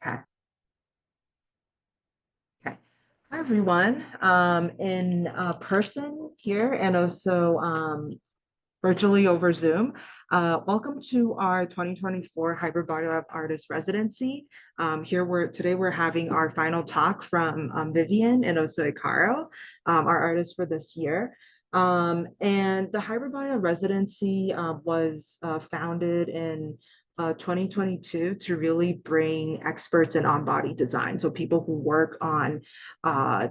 Okay. Okay. Hi, everyone. In person here and also virtually over Zoom. Welcome to our 2024 Hybrid Body Lab Artist Residency. Today we're having our final talk from Viviane and also Ikaro, our artists for this year. And the Hybrid Body Lab Residency was founded in 2022 to really bring experts in on-body design. So people who work on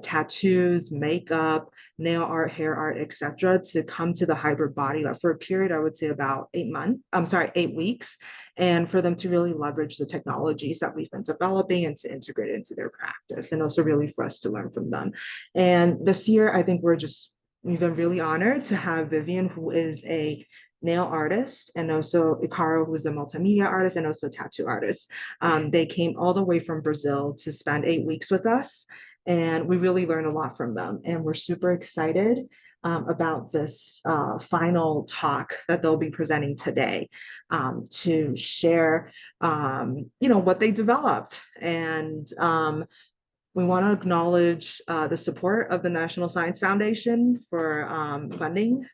tattoos, makeup, nail art, hair art, etc., to come to the hybrid body lab for a period, I would say about 8 months. I'm sorry, 8 weeks, and for them to really leverage the technologies that we've been developing and to integrate it into their practice, and also really for us to learn from them. And this year, I think we've been really honored to have Viviane, who is a nail artist, and also Ikaro, who's a multimedia artist and also tattoo artist. They came all the way from Brazil to spend 8 weeks with us, and we really learned a lot from them. And we're super excited about this final talk that they'll be presenting today to share, what they developed. And we want to acknowledge the support of the National Science Foundation for funding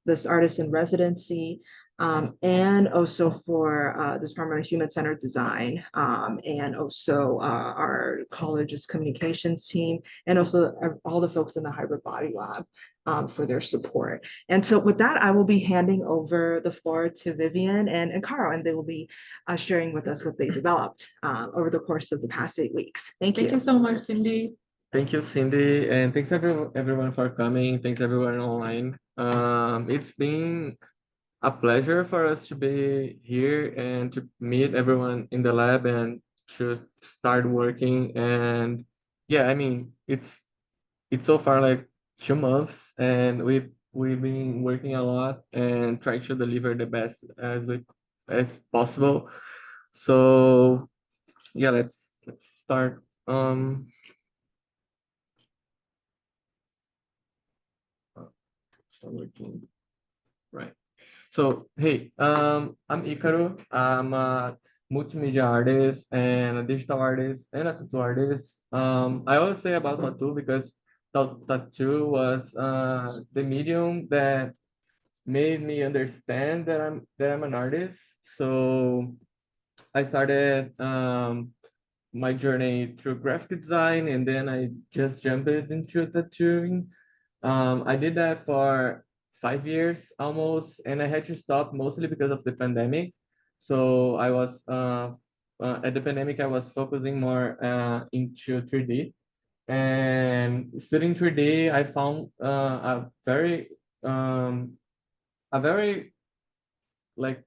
this artist in residency, and also for this Department of Human-Centered Design, and also our college's communications team, and also all the folks in the Hybrid Body Lab for their support. And so with that, I will be handing over the floor to Viviane and Carl, and they will be sharing with us what they developed over the course of the past 8 weeks. Thank you. Thank you so much, Cindy. Thank you, Cindy, and thanks everyone for coming. Thanks everyone online. It's been a pleasure for us to be here and to meet everyone in the lab and to start working. And yeah, I mean, it's so far like 2 months, and we've been working a lot and trying to deliver the best as possible. So yeah, let's start. Start working. Right. So, hey, I'm Ikaro. I'm a multimedia artist and a digital artist and a tattoo artist. I always say about tattoo because tattoo was the medium that made me understand that I'm an artist. So I started my journey through graphic design, and then I just jumped into tattooing. I did that for 5 years almost, and I had to stop mostly because of the pandemic. So I was at the pandemic, I was focusing more into 3D. And studying 3D, I found um, a very like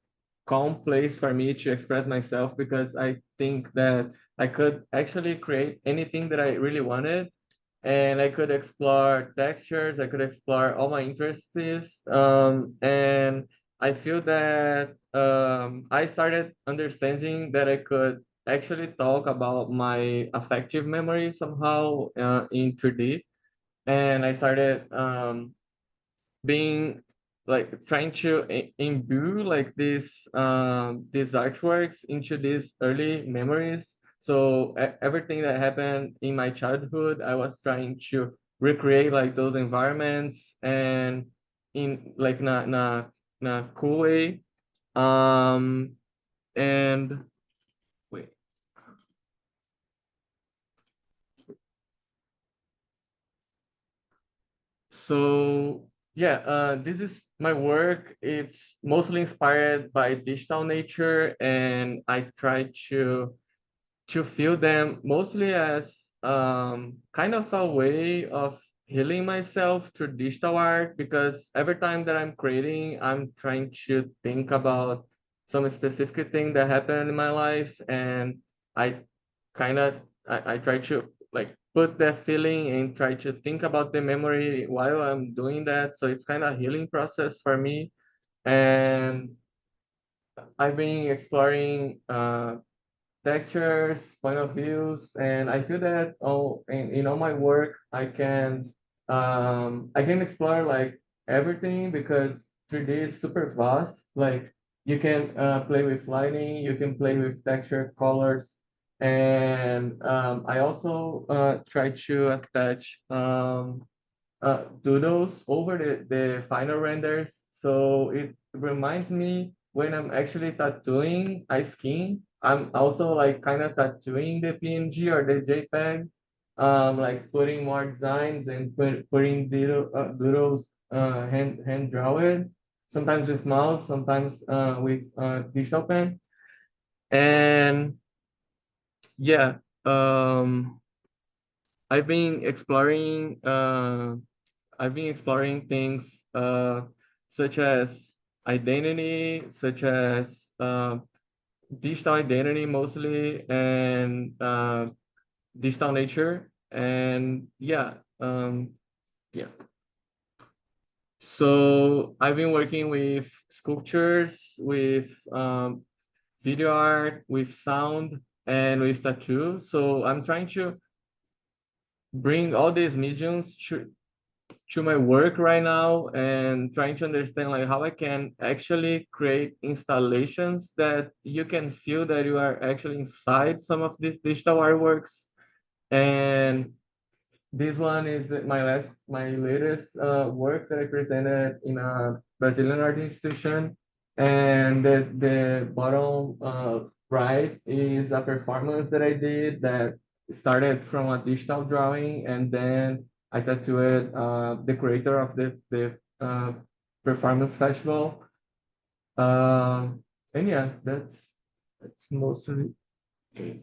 calm place for me to express myself, because I think that I could actually create anything that I really wanted, and I could explore textures, I could explore all my interests, and I feel that I started understanding that I could actually talk about my affective memory somehow in 3D, and I started being like trying to imbue like these artworks into these early memories. So everything that happened in my childhood, I was trying to recreate like those environments, and in like na cool way. And wait. So yeah, this is my work. It's mostly inspired by digital nature, and I try to feel them mostly as kind of a way of healing myself through digital art, because every time that I'm creating, I'm trying to think about some specific thing that happened in my life, and I I try to like put that feeling and try to think about the memory while I'm doing that. So it's kind of healing process for me. And I've been exploring textures, point of views, and I feel that in all my work I can explore like everything, because 3D is super vast. Like you can play with lighting, you can play with texture, colors, And I also try to attach doodles over the final renders. So it reminds me when I'm actually tattooing a skin, I'm also like kind of tattooing the PNG or the JPEG, like putting more designs and putting doodles hand drawn, sometimes with mouse, sometimes with digital pen. And yeah, um, I've been exploring things such as identity, such as digital identity mostly, and digital nature, and yeah. So I've been working with sculptures, with video art, with sound, and with tattoo. So I'm trying to bring all these mediums to my work right now and trying to understand like how I can actually create installations that you can feel that you are actually inside some of these digital artworks. And this one is my latest work that I presented in a Brazilian art institution. And the bottom right is a performance that I did that started from a digital drawing, and then I tattooed the creator of the performance festival. And yeah, that's mostly it.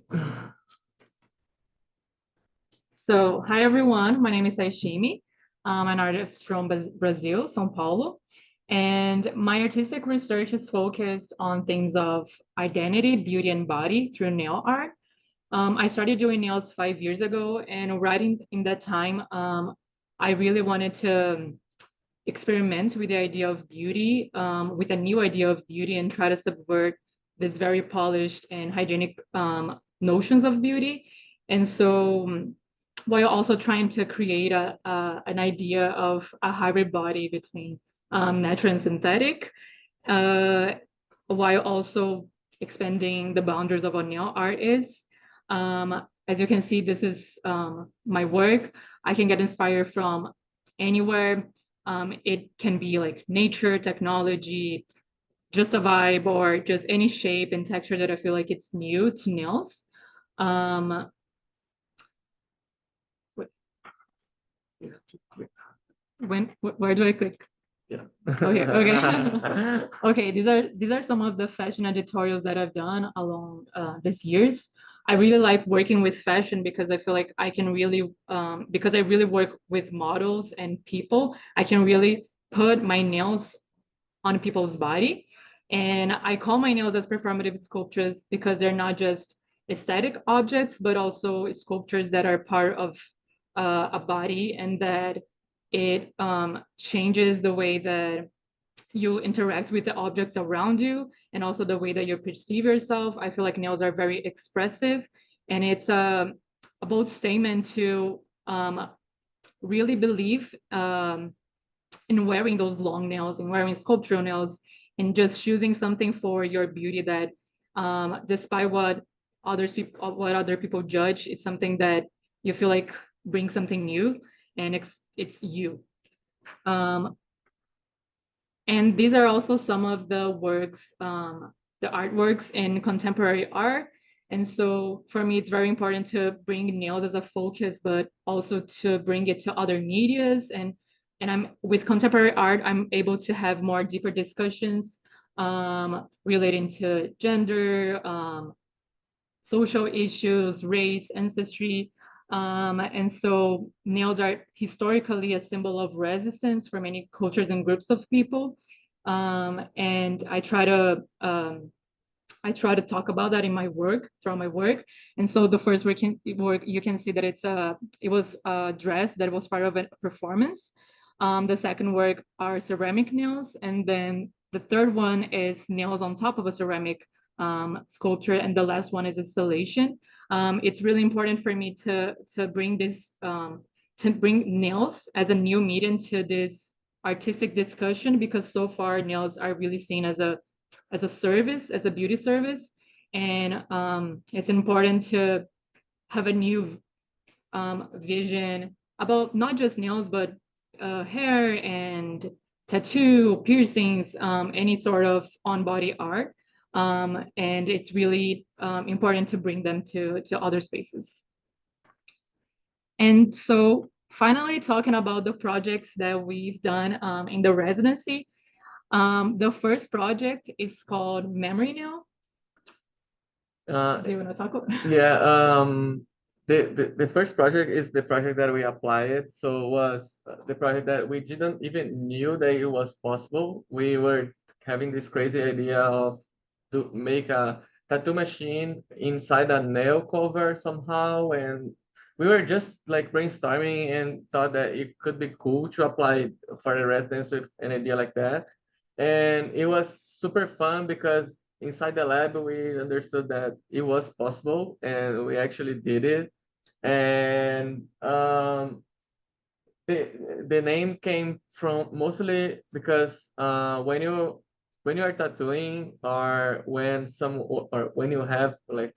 So, hi everyone. My name is Cyshimi. I'm an artist from Brazil, São Paulo. And my artistic research is focused on things of identity, beauty, and body through nail art. I started doing nails 5 years ago, and right in that time, I really wanted to experiment with the idea of beauty, with a new idea of beauty, and try to subvert this very polished and hygienic notions of beauty. And so, while also trying to create an idea of a hybrid body between natural and synthetic, uh, while also expanding the boundaries of what nail art is. As you can see, this is my work. I can get inspired from anywhere. It can be like nature, technology, just a vibe, or just any shape and texture that I feel like it's new to nails. Um, where do I click? Yeah. Okay, okay. Okay, these are some of the fashion editorials that I've done along these years. I really like working with fashion because I feel like I can really, because I really work with models and people, I can really put my nails on people's body. And I call my nails as performative sculptures because they're not just aesthetic objects, but also sculptures that are part of a body, and that it changes the way that you interact with the objects around you, and also the way that you perceive yourself. I feel like nails are very expressive, and it's a bold statement to really believe in wearing those long nails and wearing sculptural nails, and just choosing something for your beauty that, despite what other people judge, it's something that you feel like brings something new, and it's you. Um, and these are also some of the works, the artworks in contemporary art. And so for me, it's very important to bring nails as a focus, but also to bring it to other medias. And I'm with contemporary art, I'm able to have more deeper discussions relating to gender, social issues, race, ancestry. And so nails are historically a symbol of resistance for many cultures and groups of people. And I try to talk about that in my work, throughout my work. And so the first work you can see that it was a dress that was part of a performance. The second work are ceramic nails, and then the third one is nails on top of a ceramic sculpture, and the last one is installation. It's really important for me to bring this to bring nails as a new medium to this artistic discussion, because so far nails are really seen as a service, as a beauty service. and it's important to have a new vision about not just nails, but hair and tattoo, piercings, any sort of on-body art. And it's really important to bring them to other spaces. And so finally, talking about the projects that we've done in the residency, the first project is called Memory Nail. Do you want to talk about it? Yeah, the first project is the project that we applied. So was the project that we didn't even knew that it was possible. We were having this crazy idea of to make a tattoo machine inside a nail cover somehow, and we were just like brainstorming and thought that it could be cool to apply for the residents with an idea like that. And it was super fun because inside the lab we understood that it was possible and we actually did it. And the name came from mostly because when you are tattooing or when some or when you have like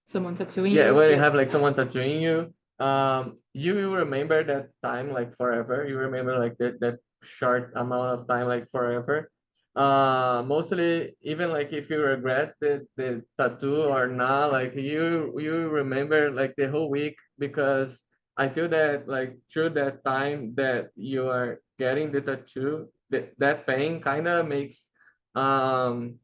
Someone tattooing yeah you? when you have like someone tattooing you, you will remember that time like forever. You remember like that short amount of time like forever. Mostly even like if you regret the tattoo or not, like you remember like the whole week, because I feel that like through that time that you are getting the tattoo, that pain kind of makes um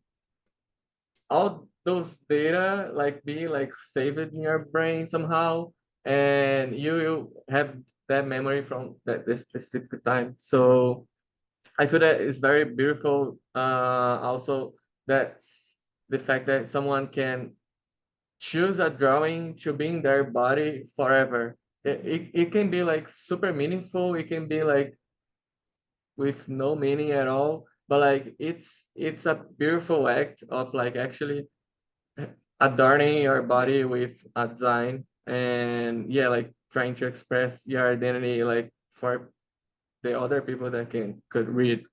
all those data like be like saved in your brain somehow, and you have that memory from that specific time. So I feel that it's very beautiful. Also, that the fact that someone can choose a drawing to be in their body forever. It can be like super meaningful. It can be like with no meaning at all, but like it's a beautiful act of like actually adorning your body with a design, and yeah, like trying to express your identity like for the other people that could read.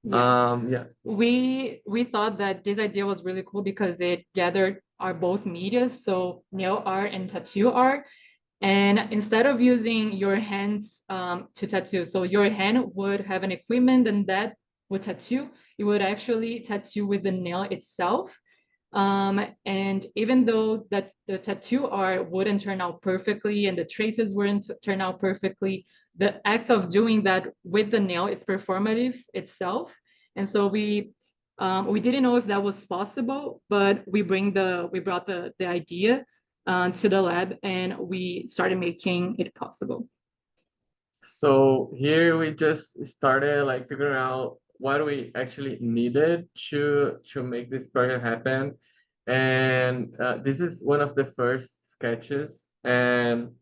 Yeah. We thought that this idea was really cool because it gathered our both media, so nail art and tattoo art. And instead of using your hands to tattoo, so your hand would have an equipment and that would tattoo, you would actually tattoo with the nail itself. And even though that the tattoo art wouldn't turn out perfectly and the traces wouldn't turn out perfectly, the act of doing that with the nail is performative itself. And so we didn't know if that was possible, but we brought the idea to the lab and we started making it possible. So here we just started like figuring out what we actually needed to make this project happen. And this is one of the first sketches, and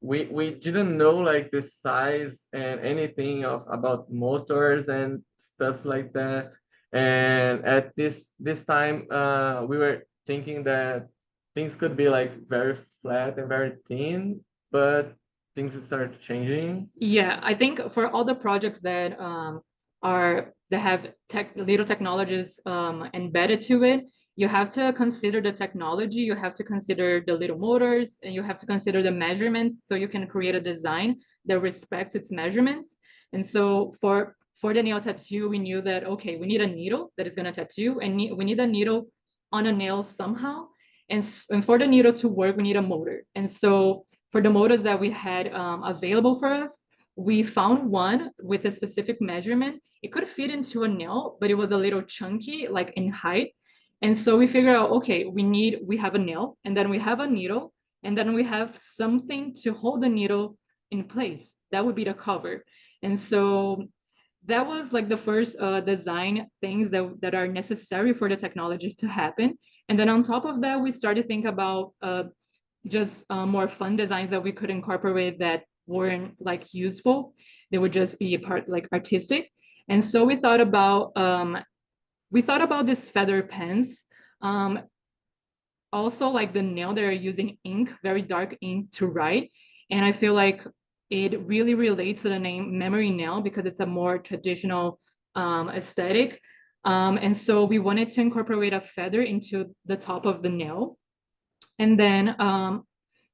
we didn't know like the size and anything of about motors and stuff like that. And at this time, we were thinking that things could be like very flat and very thin, but things started changing. Yeah, I think for all the projects that that have little technologies embedded to it, you have to consider the technology, you have to consider the little motors, and you have to consider the measurements so you can create a design that respects its measurements. And so for the nail tattoo, we knew that okay, we need a needle that is going to tattoo, and we need a needle on a nail somehow. And for the needle to work, we need a motor. And so for the motors that we had available for us, we found one with a specific measurement. It could fit into a nail, but it was a little chunky, like in height. And so we figured out, okay, we have a nail, and then we have a needle, and then we have something to hold the needle in place. That would be the cover. And so that was like the first design things that are necessary for the technology to happen. And then on top of that, we started to think about just more fun designs that we could incorporate that weren't like useful. They would just be a part like artistic. And so we thought about these feather pens. Um, Also like the nail, they're using ink, very dark ink to write. And I feel like it really relates to the name memory nail because it's a more traditional aesthetic. And so we wanted to incorporate a feather into the top of the nail. And then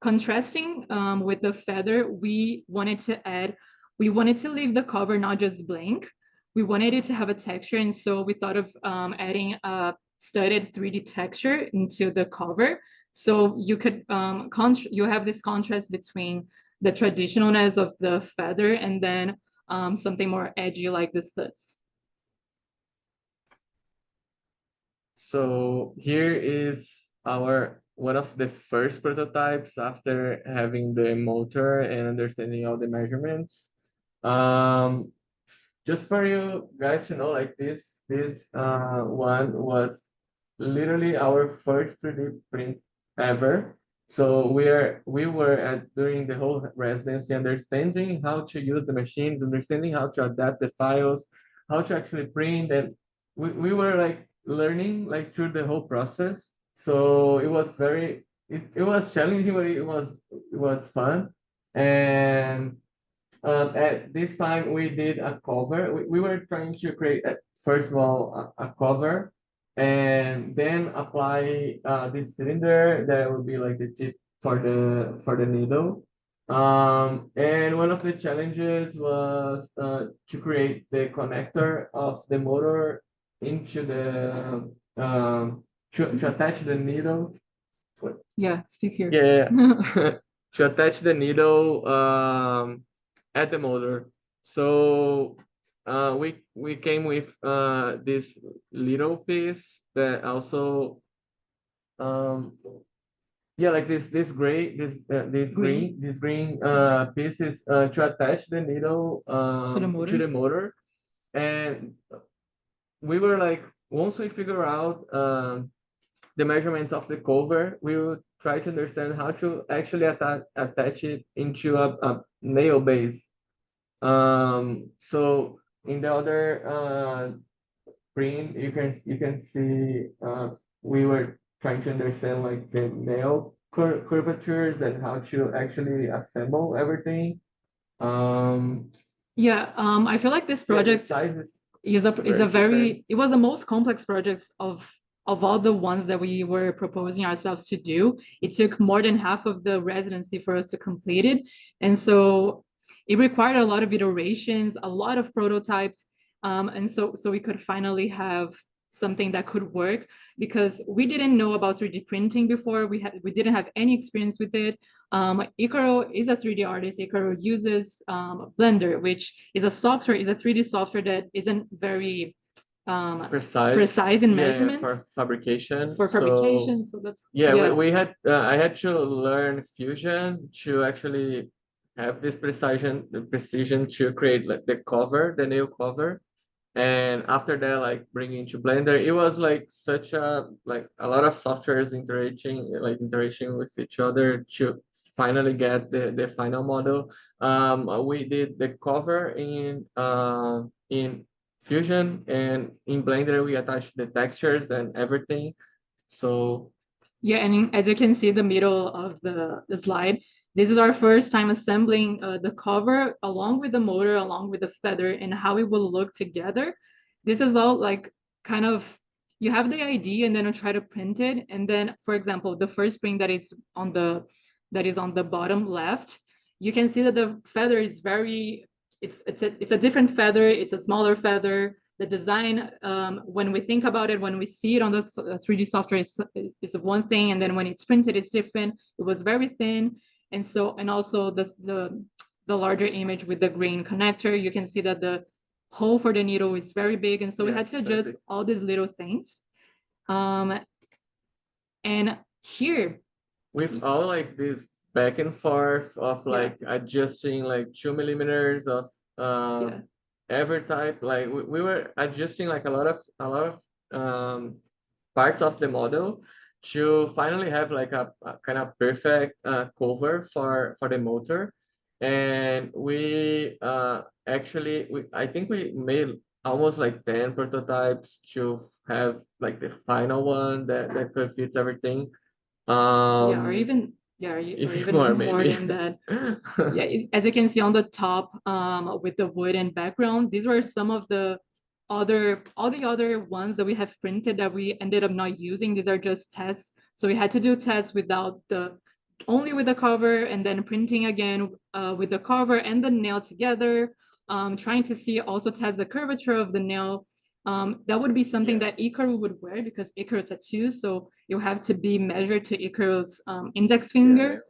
contrasting with the feather, we wanted to leave the cover not just blank. We wanted it to have a texture. And so we thought of adding a studded 3D texture into the cover. So you could, you have this contrast between the traditionalness of the feather and then something more edgy like the studs. So here is our one of the first prototypes after having the motor and understanding all the measurements. Just for you guys to know, like this one was literally our first 3D print ever. So we were at during the whole residency understanding how to use the machines, understanding how to adapt the files, how to actually print, and we were like learning like through the whole process. So it was it was challenging, but it was fun. And at this time, we did a cover. We were trying to create, first of all, a cover, and then apply this cylinder that would be like the tip for the needle. And one of the challenges was to create the connector of the motor into the to attach the needle. Yeah, stick here. Yeah, to attach the needle at the motor. So we came with this little piece that also um yeah, like this gray this green pieces to attach the needle to the motor. And we were like, once we figure out the measurements of the cover, we will try to understand how to actually attach it into a nail base. So in the other print, you can see we were trying to understand like the nail curvatures and how to actually assemble everything. Yeah, I feel like this Yeah, the project size is is a very different. it was the most complex project of all the ones that we were proposing ourselves to do. It took more than half of the residency for us to complete it. And so it required a lot of iterations, a lot of prototypes. And so we could finally have something that could work because we didn't know about 3D printing before. We didn't have any experience with it. Ikaro is a 3D artist. Ikaro uses Blender, which is a 3D software that isn't very precise in measurements for fabrication. for fabrication. So that's We had I had to learn Fusion to actually have this precision to create like the cover, the nail cover. And after that, like bringing to Blender, it was like such a like a lot of softwares interacting with each other to finally get the final model. We did the cover in Fusion, and in Blender we attached the textures and everything. So yeah, and as you can see the middle of the slide, this is our first time assembling the cover along with the motor, along with the feather, and how it will look together. This is all like kind of, you have the idea and then you try to print it. And then, for example, the first print that is on the bottom left, you can see that the feather is very, it's a different feather, it's a smaller feather. The design, when we think about it, when we see it on the 3D software, is one thing, and then when it's printed, it's different. It was very thin, and so, and also the larger image with the green connector, you can see that the hole for the needle is very big, and so we had to adjust all these little things. And here, with all like this back and forth of like adjusting like 2 millimeters of every type, like we were adjusting like a lot of parts of the model to finally have like a kind of perfect cover for the motor. And we actually I think we made almost like 10 prototypes to have like the final one that could fit everything. or even or even more than that. As you can see on the top, with the wooden background, these were some of the all the other ones that we have printed that we ended up not using, these are just tests. So we had to do tests only with the cover, and then printing again with the cover and the nail together, trying to see, also test the curvature of the nail. That would be something that Ikaro would wear, because Ikaro tattoos, so you have to be measured to Ikaro's index finger.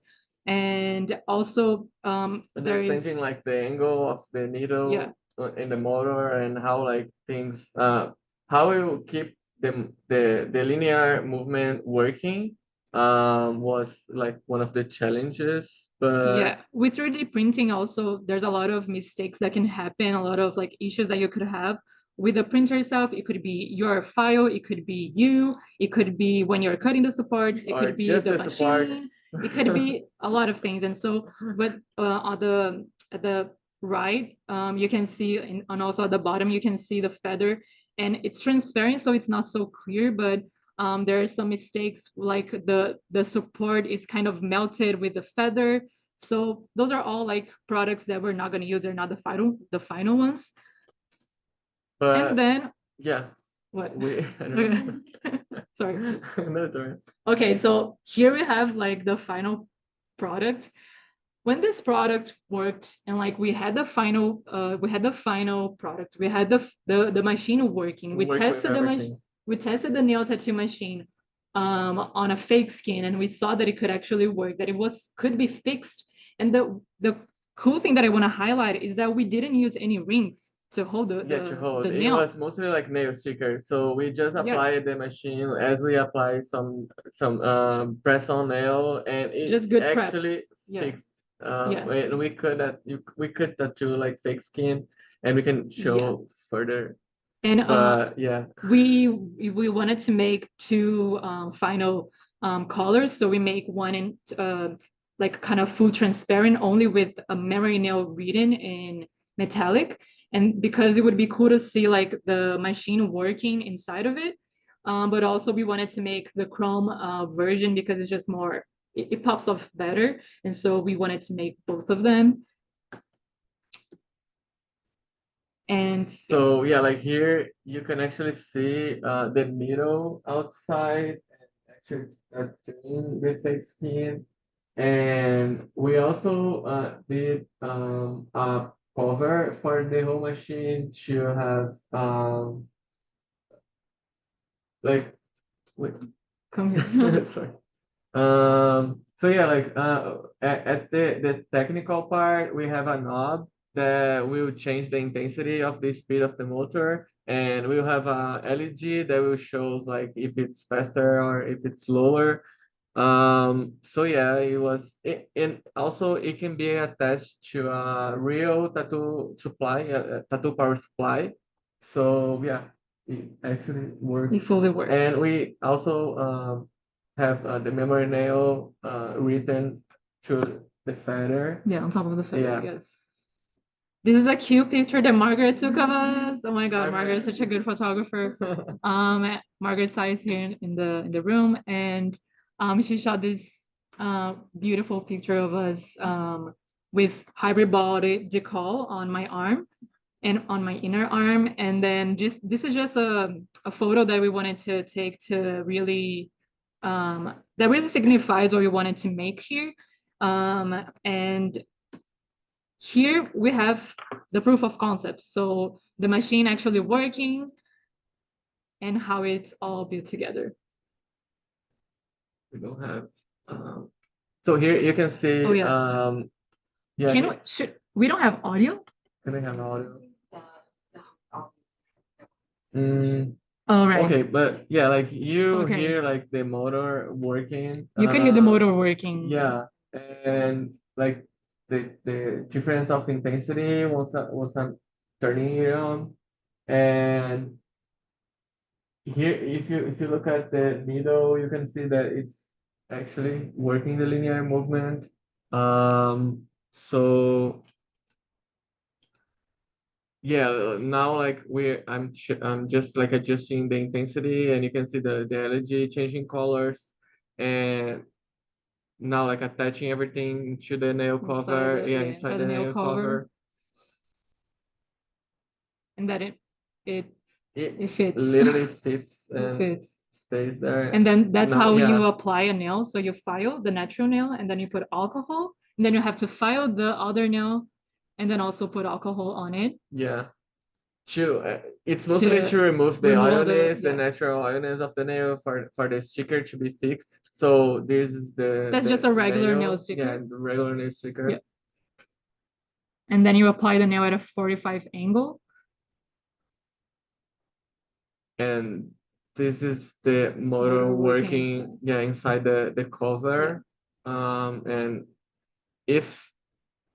And also understanding like the angle of the needle in the motor, and how like things how we will keep the linear movement working was like one of the challenges. But yeah, with 3D printing also, there's a lot of mistakes that can happen, a lot of like issues that you could have with the printer itself. It could be your file, it could be you, it could be when you're cutting the supports, it could be the machine, it could be a lot of things. And so, but on the right, you can see, and also at the bottom, you can see the feather, and it's transparent, so it's not so clear, but there are some mistakes, like the support is kind of melted with the feather. So those are all like products that we're not going to use. They're not the final ones. but And then yeah, what? okay. Sorry. No, sorry. Okay, so here we have like the final product. When this product worked, and like we had the final product, we had the machine working. We tested the machine. We tested the nail tattoo machine on a fake skin, and we saw that it could actually work, that could be fixed. And the cool thing that I want to highlight is that we didn't use any rings to hold the nail. It was mostly like nail sticker, so we just applied the machine as we apply some press on nail, and it just good actually fixed. And we could tattoo like fake skin, and we can show further. And but we wanted to make two final colors, so we make one in like kind of full transparent, only with a memory nail written in metallic, and because it would be cool to see like the machine working inside of it, but also we wanted to make the chrome version, because it's just more, it pops off better, and so we wanted to make both of them. And so like here you can actually see the needle outside, and actually doing the fake skin. And we also did a cover for the whole machine to have like wait. Come here. Sorry. So yeah, like at the technical part, we have a knob that will change the intensity of the speed of the motor, and we'll have a LED that will shows like if it's faster or if it's slower. So yeah, and also it can be attached to a real tattoo supply, tattoo power supply. So yeah, it actually works. It fully works. And we also have the memory nail written to the feather. Yeah, on top of the feather. Yes. This is a cute picture that Margaret took of us. Oh my God, Margaret is such a good photographer. Margaret's is here in the room, and she shot this beautiful picture of us with hybrid body decal on my arm and on my inner arm. And then this is just a photo that we wanted to take to really that really signifies what we wanted to make here. And here we have the proof of concept. So the machine actually working and how it's all built together. We don't have so here you can see we don't have audio? Can we have audio? Oh, right. Okay, but yeah, like you hear like the motor working. You can hear the motor working. Yeah, and like the difference of intensity once I'm turning it on, and here if you look at the needle, you can see that it's actually working the linear movement. So yeah, now like I'm just like adjusting the intensity, and you can see the LED changing colors, and now like attaching everything to the nail cover, inside the nail cover. And that it it fits. literally fits It and fits. stays there. And then that's No, how you yeah. apply a nail. So you file the natural nail and then you put alcohol, and then you have to file the other nail and then also put alcohol on it. Yeah. It's mostly to To remove the remove oilness, the yeah. natural oilness of the nail for the sticker to be fixed. So this is That's the just a regular nail Yeah, sticker. the regular nail sticker. Yeah. And then you apply the nail at a 45 angle. And this is the motor Motor working working, yeah, inside the cover. And if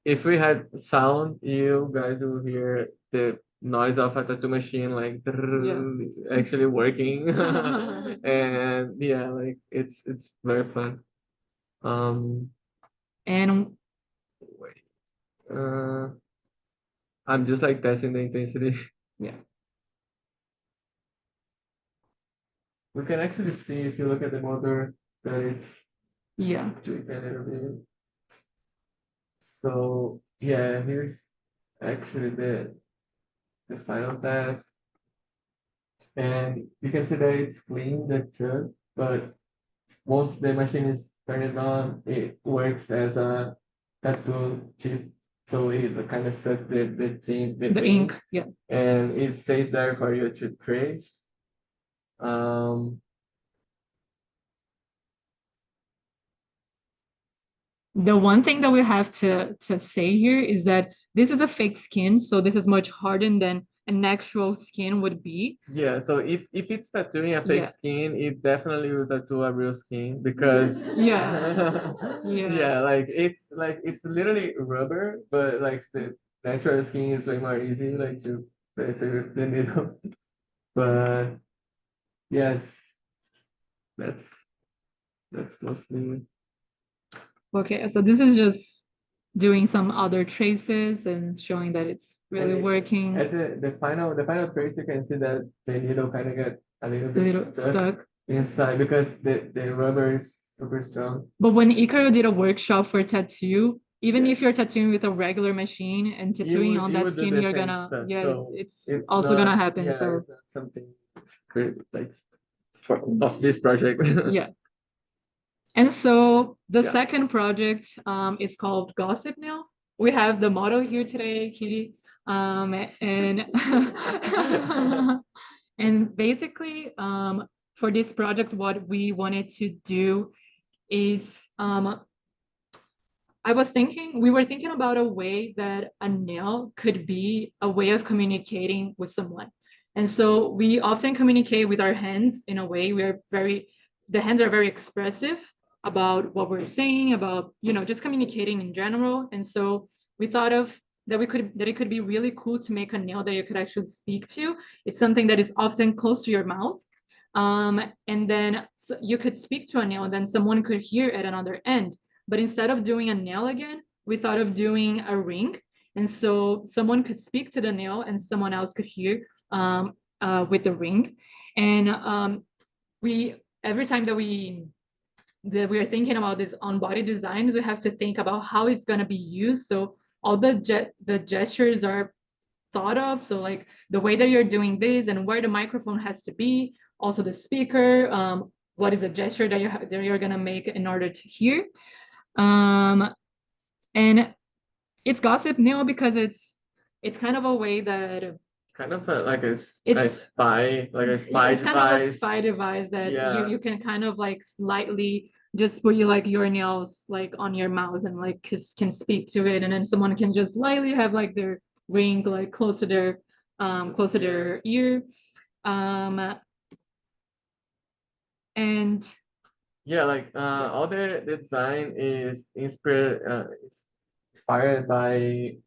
we had sound, you guys will hear the noise of a tattoo machine like actually working. And yeah, like it's very fun. And Wait, I'm just like testing the intensity. yeah. We can actually see if you look at the motor that it's Yeah. doing a little bit. So yeah, here's actually the final test. And you can see that it's clean, the tube, but once the machine is turned on, it works as a tattoo chip. So it kind of sucks the ink, yeah. and it stays there for you to trace. Um, The one thing that we have to say here is that this is a fake skin, so this is much harder than an actual skin would be. yeah, so if it's tattooing a fake Yeah. skin, it definitely will tattoo a real skin because Yeah. yeah, like it's literally rubber, but like the natural skin is way more easy like to tattoo with the needle. But yes, that's that's mostly Okay, so this is just doing some other traces and showing that it's really And working. at the final trace you can see that the needle kind of get a little A bit little stuck. inside because the rubber is super strong. But when Ikaro did a workshop for tattoo, even Yeah. if you're tattooing with a regular machine and tattooing on You that would do skin, the you're same gonna, stuff. yeah, So it's it's also not, gonna happen. yeah, So it's not something great like for of this project. yeah. And so the Yeah. second project is called Gossip Now. We have the motto here today, Kitty. And and basically, for this project, what we wanted to do is we were thinking about a way that a nail could be a way of communicating with someone. And so we often communicate with our hands in a way the hands are very expressive about what we're saying, about, just communicating in general. And so we thought of that it could be really cool to make a nail that you could actually speak to. It's something that is often close to your mouth. And then you could speak to a nail and then someone could hear at another end. But instead of doing a nail again, we thought of doing a ring. And so someone could speak to the nail and someone else could hear with the ring. And every time that we are thinking about this on body designs, we have to think about how it's going to be used. So all the gestures are thought of. So like the way that you're doing this and where the microphone has to be, also the speaker, what is the gesture that you're going to make in order to hear. And it's gossip now because it's kind of a way that Kind of like a it's spy, like a spy it's kind of a device. spy device that Yeah. you can kind of like slightly just put your nails like on your mouth and like can speak to it, and then someone can just lightly have like their ring like close to their ear. And Yeah, like all the design is inspired by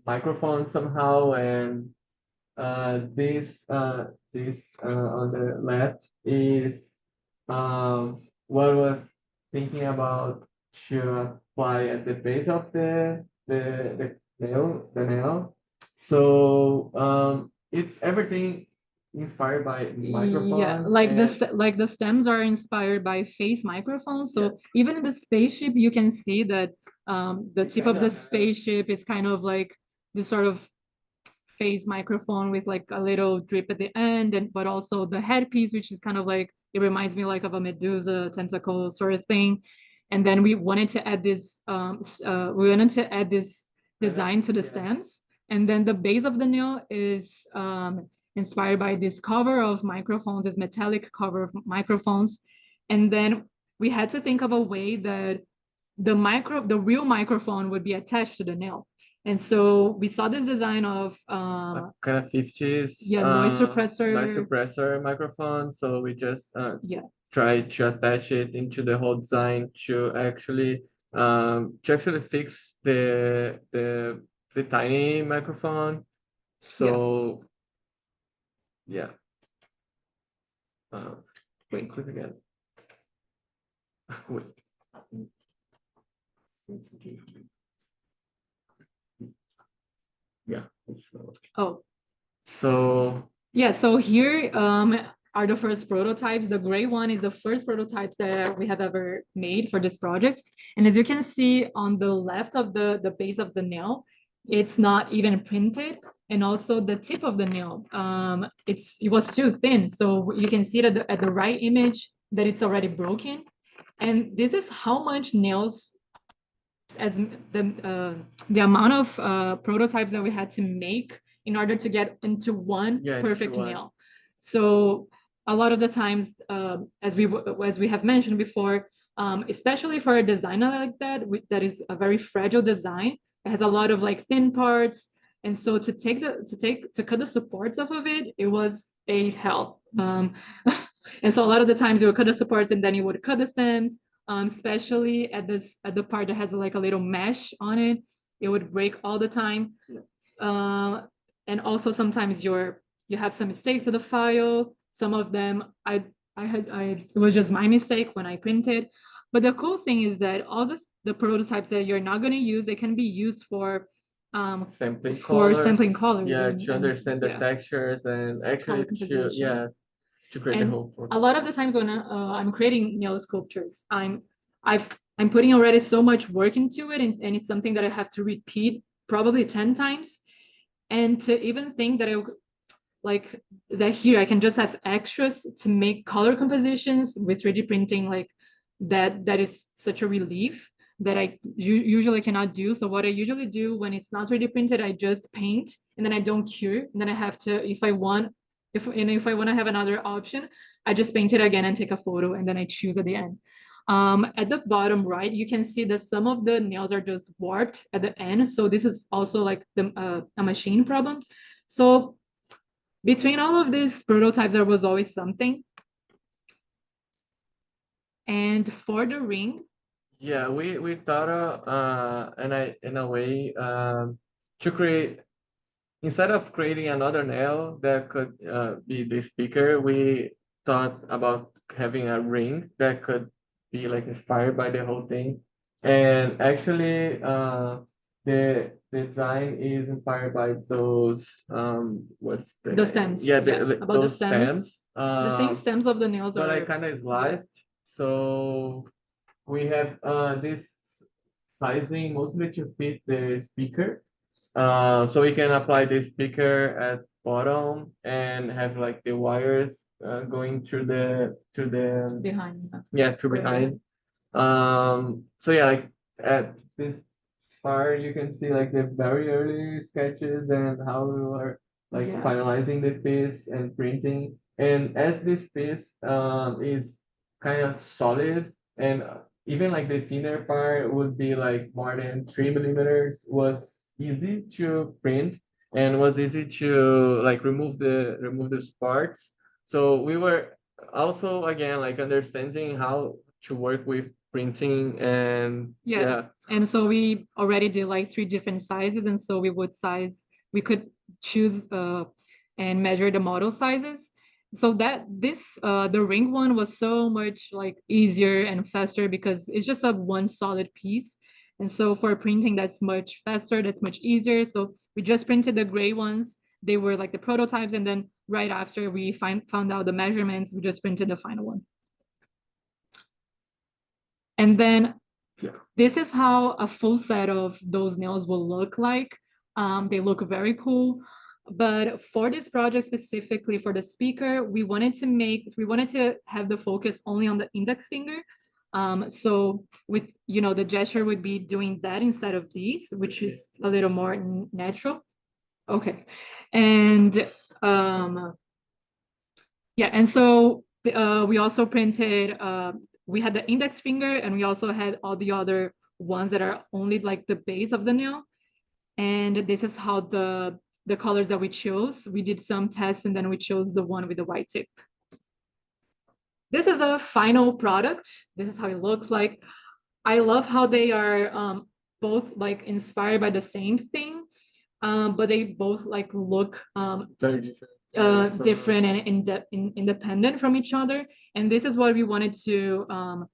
microphone somehow, and this on the left is what I was thinking about to apply at the base of the nail. So it's everything inspired by microphone. yeah, like the stems are inspired by face microphones. So even in the spaceship, you can see that the tip of the spaceship is kind of like this sort of face microphone with like a little drip at the end, and but also the headpiece, which is kind of like, it reminds me like of a Medusa tentacle sort of thing. And then we wanted to add this design to the stems. And then the base of the nail is inspired by this cover of microphones, this metallic cover of microphones. And then we had to think of a way that the real microphone would be attached to the nail. And so we saw this design of kind of 50s noise suppressor microphone. So we just yeah try to attach it into the whole design to actually fix the tiny microphone. So yeah. Wait, click again. Wait. Yeah. Oh. So yeah, so here are the first prototypes. The gray one is the first prototypes that we have ever made for this project. And as you can see on the left of the base of the nail, it's not even printed. And also the tip of the nail, it was too thin. So you can see it at the right image that it's already broken. And this is how much nails, as the amount of prototypes that we had to make in order to get into one perfect nail. So a lot of the times, as we have mentioned before, especially for a designer like that, that is a very fragile design, it has a lot of like thin parts, and so to cut the supports off of it, it was a hell. And so a lot of the times you would cut the supports and then you would cut the stems, especially at the part that has like a little mesh on it. It would break all the time. And also sometimes you have some mistakes in the file. Some of them it was just my mistake when I printed. But the cool thing is that all the prototypes that you're not going to use, they can be used for sampling colors. Yeah, to understand the textures and actually to create the whole a lot of the times when I'm creating nail sculptures, I'm putting already so much work into it, and it's something that I have to repeat probably 10 times. And to even think that that here I can just have extras to make color compositions with 3D printing, like that is such a relief that I usually cannot do. So what I usually do when it's not 3D printed, I just paint, and then I don't cure, and then I have to, if I want to have another option, I just paint it again and take a photo, and then I choose at the end. At the bottom right, you can see that some of the nails are just warped at the end. So this is also like a machine problem. So between all of these prototypes, there was always something. And for the ring, yeah, we thought in a way to create, instead of creating another nail that could be the speaker, we thought about having a ring that could be like inspired by the whole thing. And actually, the design is inspired by those what's the stems. Yeah, about the stems. The same Um, stems of the nails but are I kind of sliced. So we have this sizing mostly to fit the speaker. So we can apply the speaker at bottom and have like the wires going through the behind. through behind. So yeah, like at this part you can see like the very early sketches and how we were like finalizing the piece and printing. And as this piece is kind of solid, and even like the thinner part would be like more than 3 millimeters, was easy to print and was easy to like remove the parts. So we were also again like understanding how to work with printing and And so we already did like 3 different sizes, and so we could choose and measure the model sizes. So that the ring one was so much like easier and faster because it's just a one solid piece. And so for printing, that's much faster, that's much easier. So we just printed the gray ones. They were like the prototypes, and then right after we found out the measurements, we just printed the final one. And then this is how a full set of those nails will look like. They look very cool. But for this project specifically for the speaker, we wanted to have the focus only on the index finger. So with, the gesture would be doing that instead of these, which is a little more natural. Okay. And yeah, and so we also printed, we had the index finger, and we also had all the other ones that are only like the base of the nail. And this is how the colors that we chose. We did some tests, and then we chose the one with the white tip. This is the final product. This is how it looks like. I love how they are both like inspired by the same thing, but they both like look Very different. different and independent from each other. And this is what we wanted to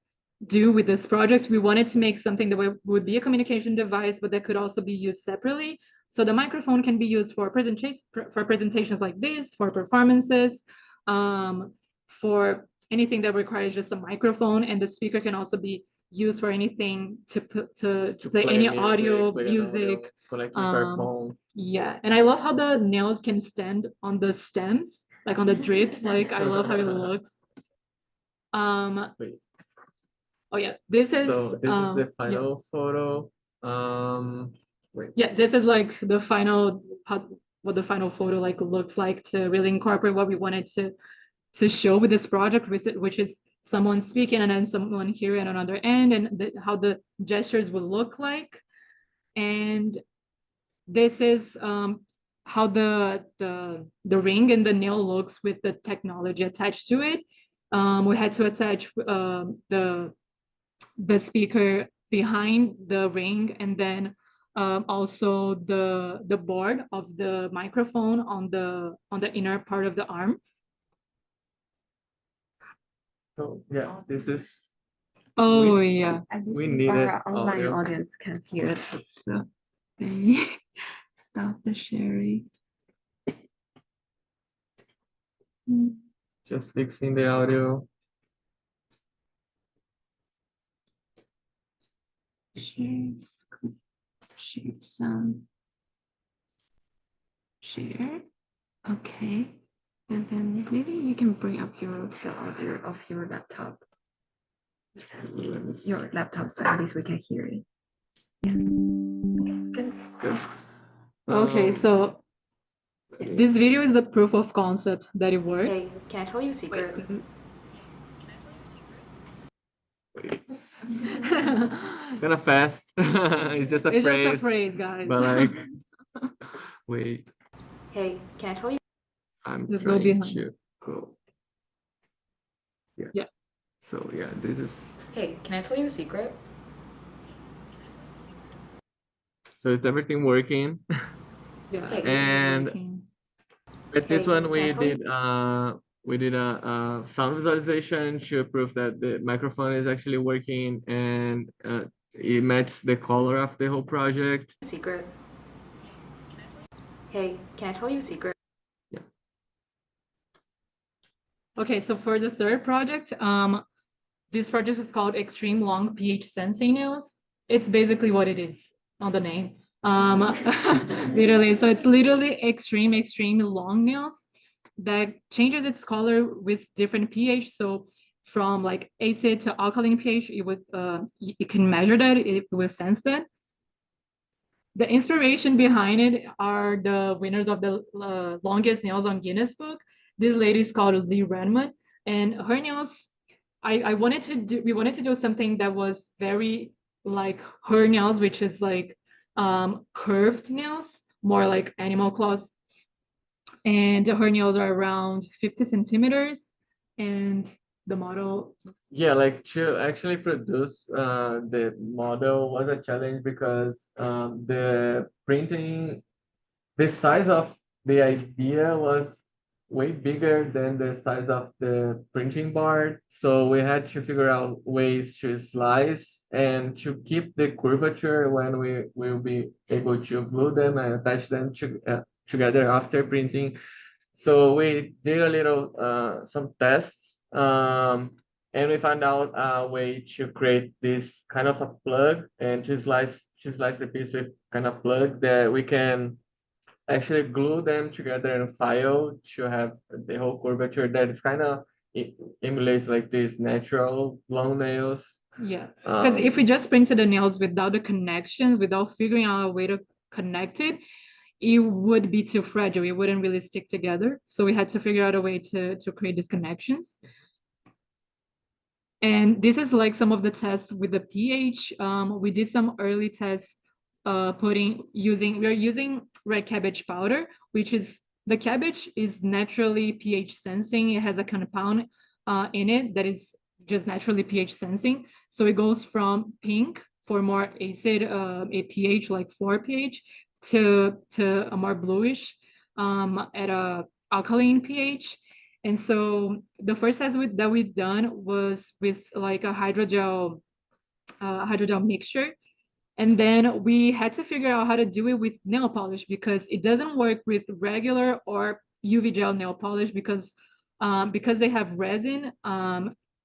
do with this project. We wanted to make something that would be a communication device, but that could also be used separately. So the microphone can be used for presentations like this, for performances, for anything that requires just a microphone, and the speaker can also be used for anything to play any music, audio, music, connecting to our phone. Yeah, and I love how the nails can stand on the stems, like on the drips. Like I love how it looks. Wait. Oh yeah, this is the final photo. Wait. Yeah, this is like the final what the final photo like looks like to really incorporate what we wanted to show with this project, which is someone speaking and then someone here at another end, and how the gestures will look like. And this is how the ring and the nail looks with the technology attached to it. We had to attach the speaker behind the ring, and then also the board of the microphone on the inner part of the arm. So yeah, this is. Oh yeah. And this We is needed our online audio. audience can hear it. So stop the sharing. Just fixing the audio. Share some. Share. Okay. And then maybe you can bring up the audio of your laptop. Your laptop, so at least we can hear it. Yeah. Okay, good. Okay, so this video is the proof of concept that it works. Hey, can I tell you a secret? It's kind of fast. It's just a It's phrase. just a phrase, guys. But like, wait, Hey, can I tell you? I'm Just go trying behind. to go. Yeah. Yeah. So yeah, this is. Hey, can I tell you a secret? So it's everything working. Yeah, Hey. And with this Hey, one, can we I tell you- did a sound visualization to prove that the microphone is actually working, and it matches the color of the whole project. Secret. Hey, can I tell you a secret? Okay, so for the third project, this project is called Extreme Long pH Sensing Nails. It's basically what it is on the name. Literally, so it's literally extreme long nails that changes its color with different pH. So from like acid to alkaline pH, it can measure that, it will sense that. The inspiration behind it are the winners of the longest nails on Guinness Book. This lady is called Lee Redmond, and her nails, we wanted to do something that was very like her nails, which is like curved nails, more like animal claws. And her nails are around 50 centimeters, and the model. Yeah, like to actually produce the model was a challenge because the printing, the size of the idea was way bigger than the size of the printing board. So we had to figure out ways to slice and to keep the curvature when we will be able to glue them and attach them together after printing. So we did a little some tests, and we found out a way to create this kind of a plug and to slice the piece with kind of plug that we can actually glue them together in a file to have the whole curvature that is kind of emulates like these natural long nails. Yeah, because if we just printed the nails without the connections, without figuring out a way to connect it, it would be too fragile. It wouldn't really stick together. So we had to figure out a way to create these connections. And this is like some of the tests with the pH. We did some early tests we're using red cabbage powder, which is the cabbage is naturally pH sensing. It has a compound in it that is just naturally pH sensing. So it goes from pink for more acid, a pH like 4 pH to a more bluish at a alkaline pH. And so the first test that we've done was with like a hydrogel mixture. And then we had to figure out how to do it with nail polish because it doesn't work with regular or UV gel nail polish because they have resin.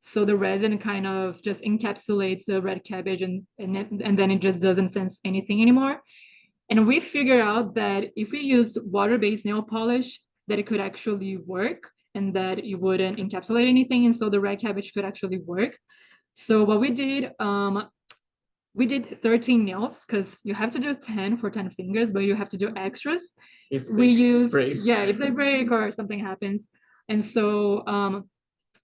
So the resin kind of just encapsulates the red cabbage and then it just doesn't sense anything anymore. And we figured out that if we use water-based nail polish, that it could actually work and that it wouldn't encapsulate anything. And so the red cabbage could actually work. So what we did 13 nails because you have to do 10 for 10 fingers, but you have to do extras. If We they use, break. yeah, if they break or something happens. And so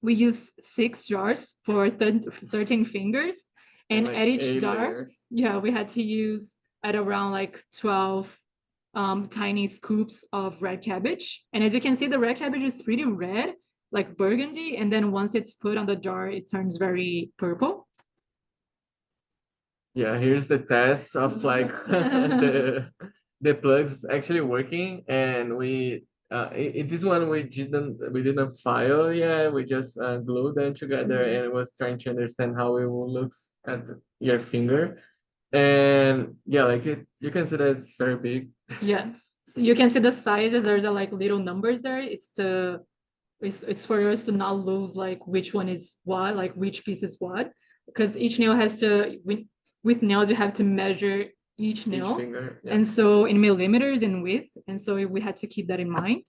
we use 6 jars for 13 fingers. And like at each 8 jar, layers. yeah, we had to use at around like 12 tiny scoops of red cabbage. And as you can see, the red cabbage is pretty red, like burgundy. And then once it's put on the jar, it turns very purple. Yeah, here's the test of like the plugs actually working, and this one we didn't file yet. We just glued them together and was trying to understand how it will look at your finger. And yeah, like you can see that it's very big. Yeah, so you can see the sizes. There's a like little numbers there. It's for us to not lose like which one is what, like which piece is what, because each nail has to with nails you have to measure each nail, Each finger, yeah. and so in millimeters in width, and so we had to keep that in mind.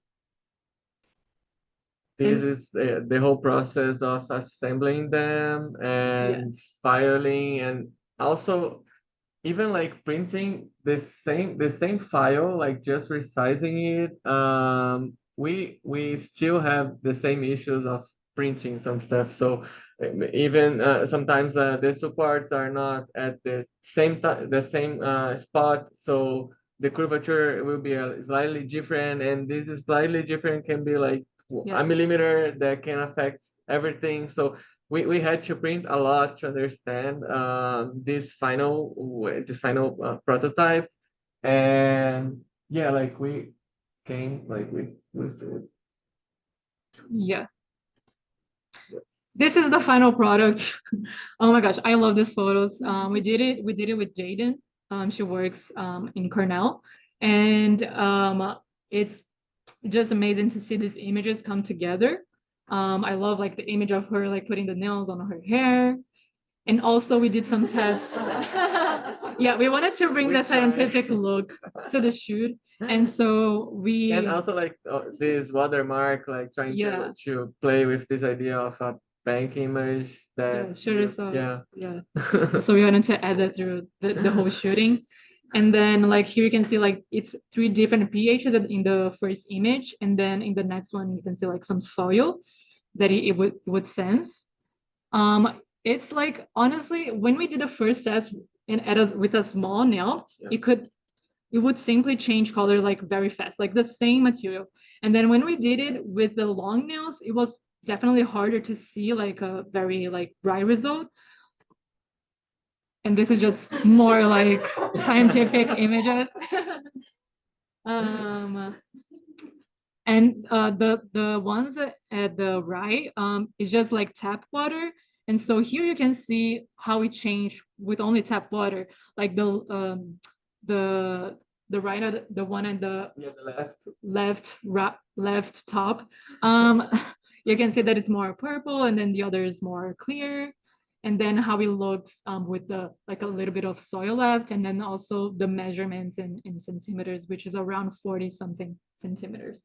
This is the whole process of assembling them and filing, and also even like printing the same file, like just resizing it. We still have the same issues of printing some stuff. So even sometimes the supports are not at the same spot. So the curvature will be slightly different, and this is slightly different can be like Yeah. a millimeter that can affect everything. So we had to print a lot to understand this final prototype, and yeah, like we came like with it. Yeah. This is the final product. Oh my gosh, I love these photos. We did it with Jaden. She works in Cornell, and it's just amazing to see these images come together. I love like the image of her like putting the nails on her hair. And also we did some tests. Yeah, we wanted to bring We the tried. scientific look to the shoot. And so we And also like this watermark, like trying Yeah. to play with this idea of a bank image that yeah, sure so yeah. yeah. So we wanted to add that through the whole shooting. And then like here you can see like it's 3 different pHs in the first image, and then in the next one you can see like some soil that it would sense. It's like honestly, when we did the first test with a small nail, Yeah. it would simply change color like very fast, like the same material. And then when we did it with the long nails, it was definitely harder to see like a very like bright result. And this is just more like scientific images. And the ones at the right is just like tap water. And so here you can see how it changed with only tap water, like the right, the one at the left top. You can see that it's more purple, and then the other is more clear. and then how it looks with the like a little bit of soil left, and then also the measurements in centimeters, which is around 40 something centimeters.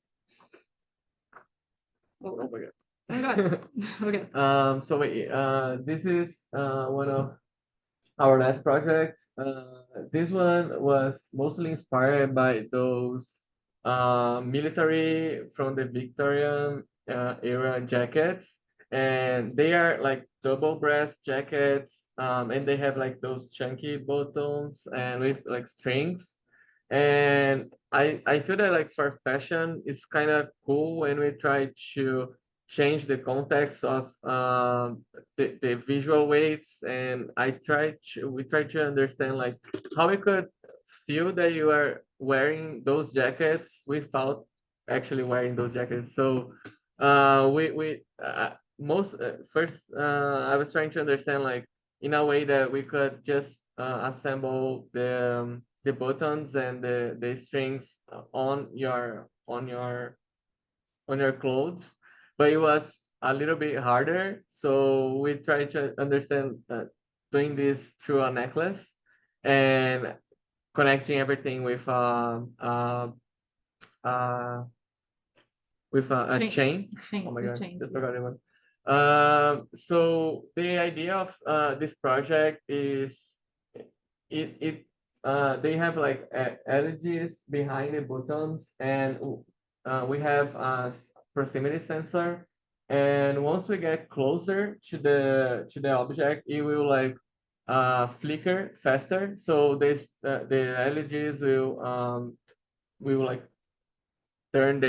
Oh my God. Oh my God. Okay. So wait, this is one of our last projects. This one was mostly inspired by those military from the Victorian era jackets, and they are like double breast jackets, and they have like those chunky buttons and with like strings. And I feel that like for fashion, it's kind of cool when we try to change the context of the visual weights, and we try to understand like how we could feel that you are wearing those jackets without actually wearing those jackets. So we most first I was trying to understand like in a way that we could just assemble the buttons and the strings on your clothes, but it was a little bit harder. So we tried to understand doing this through a necklace and connecting everything with a Chains. chain. Chains, Oh my with God, chains, just yeah. forgot it one. So the idea of this project is they have like LEDs behind the buttons, and we have a proximity sensor. And once we get closer to the object, it will like flicker faster. So the LEDs will like turn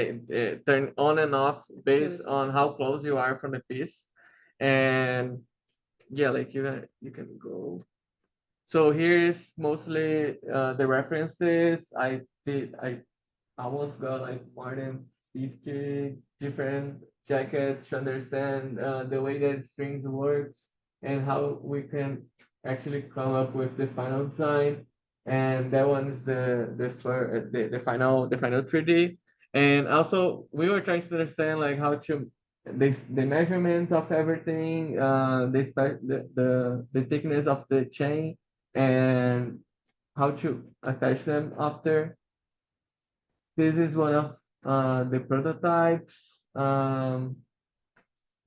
on and off based on how close you are from the piece. And yeah, like you can go. So here is mostly the references. I almost got like more than 50 different jackets to understand the way that strings works and how we can actually come up with the final design. And that one is the final 3D. And also we were trying to understand like how to the measurements of everything, the thickness of the chain, and how to attach them after. This is one of the prototypes.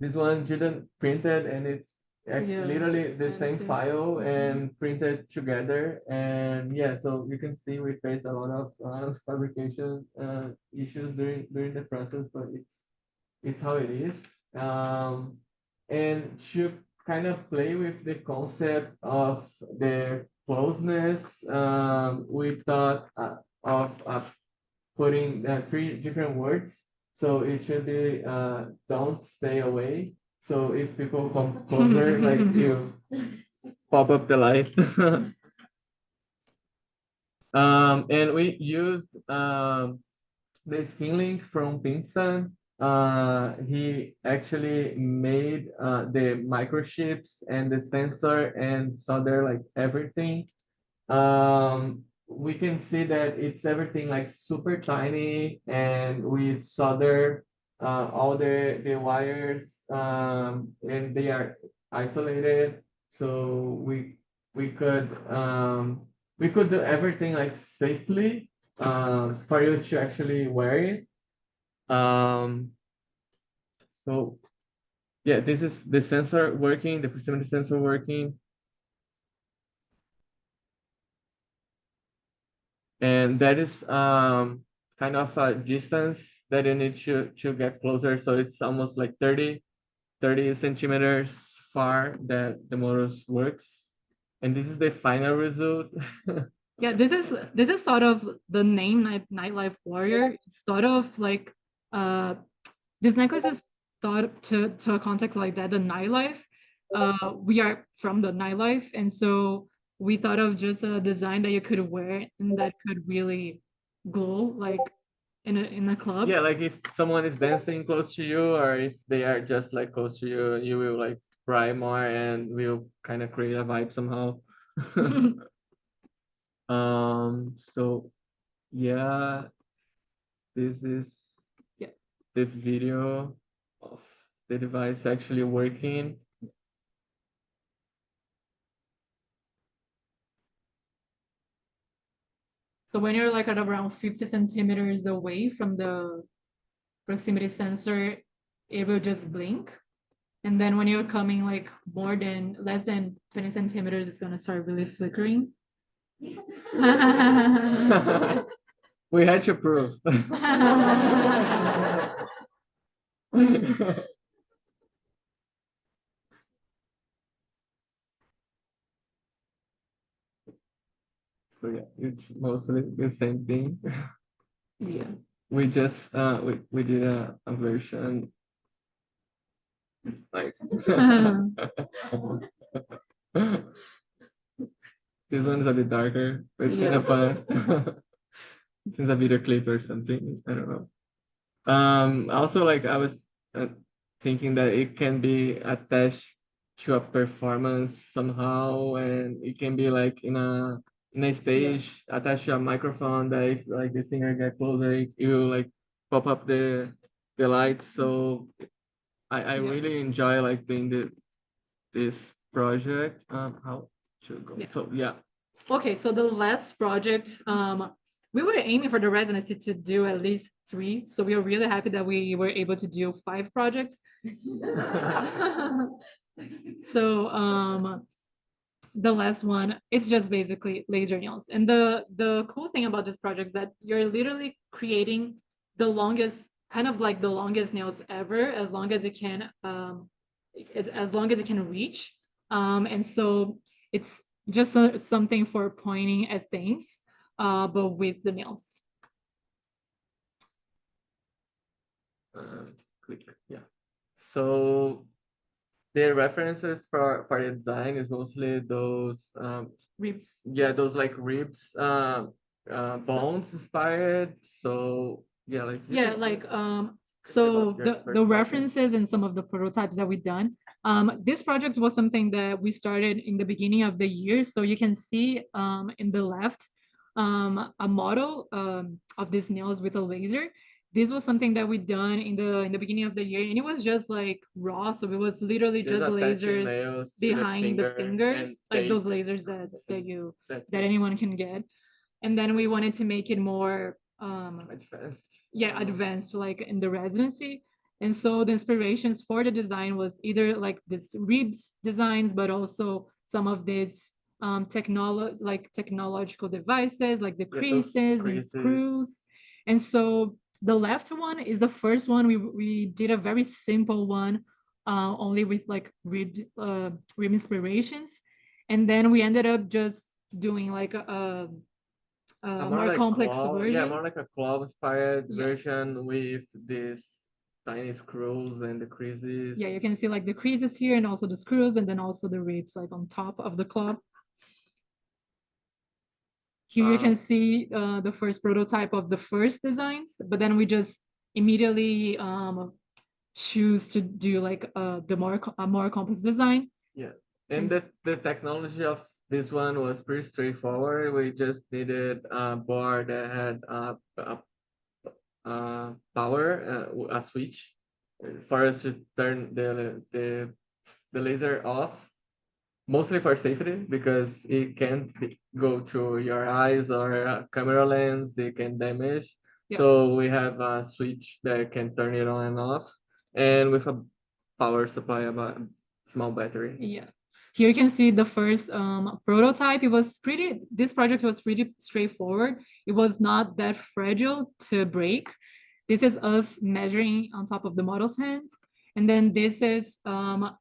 This one didn't printed, and it's Yeah, literally the I same see. file and printed together. And yeah, so you can see we face a lot of fabrication issues during the process, but it's how it is. And to kind of play with the concept of the closeness, we thought of putting three different words. So it should be don't stay away. So if people come closer, like you pop up the light. And we used the skin link from Pinsan. He actually made the microchips and the sensor and solder like everything. We can see that it's everything like super tiny, and we solder all the wires, and they are isolated. So we could do everything like safely for you to actually wear it. So yeah, this is the sensor working, the proximity sensor working. And that is kind of a distance that you need to get closer. So it's almost like 30 centimeters far that the motors works. And this is the final result. Yeah, this is sort of the name Nightlife Warrior. It's sort of like this necklace is thought to a context like that, the nightlife. We are from the nightlife, and so we thought of just a design that you could wear and that could really glow like in a club. Yeah, like if someone is dancing close to you, or if they are just like close to you, you will like cry more and will kind of create a vibe somehow. So yeah, this is Yeah. the video of the device actually working. So when you're like at around 50 centimeters away from the proximity sensor, it will just blink. And then when you're coming like less than 20 centimeters, it's gonna start really flickering. We had to prove. So yeah, it's mostly the same thing. Yeah. We just we did a version like this one is a bit darker, but it's kind of fun. Since a video clip or something, I don't know. Also like I was thinking that it can be attached to a performance somehow, and it can be like in a stage attached to a microphone that if like the singer get closer, it will like pop up the lights. So I Yeah. really enjoy like doing this project. How to go? Yeah. So yeah. Okay, so the last project, we were aiming for the residency to do at least 3. So we are really happy that we were able to do 5 projects. So the last one, it's just basically laser nails. And the cool thing about this project is that you're literally creating the longest, kind of like the longest nails ever, as long as it can, as long as it can reach. And so it's just something for pointing at things, but with the nails. Click. Yeah. So the references for the design is mostly those Ribs. yeah, those like ribs bones inspired. So yeah, like Yeah, like so so the references and some of the prototypes that we've done. This project was something that we started in the beginning of the year. So you can see in the left a model of these nails with a laser. This was something that we done in the beginning of the year, and it was just like raw. So it was literally just lasers behind the fingers, like those lasers that anyone can get. And then we wanted to make it more advanced. advanced, like in the residency. And so the inspirations for the design was either like this ribs designs, but also some of these technological devices like the creases and screws. And so the left one is the first one. We did a very simple one, only with like rib inspirations. And then we ended up just doing like a more like complex version. Yeah, more like a claw inspired Yeah. version with this tiny screws and the creases. Yeah, you can see like the creases here and also the screws, and then also the ribs like on top of the claw. Here you can see the first prototype of the first designs, but then we just immediately choose to do like a more complex design. Yeah, and the technology of this one was pretty straightforward. We just needed a board that had power, a switch for us to turn the laser off, mostly for safety because it can go through your eyes or a camera lens. It can damage. Yeah. So we have a switch that can turn it on and off, and with a power supply, about small battery. Yeah. Here you can see the first prototype. This project was pretty straightforward. It was not that fragile to break. This is us measuring on top of the model's hands. And then this is how,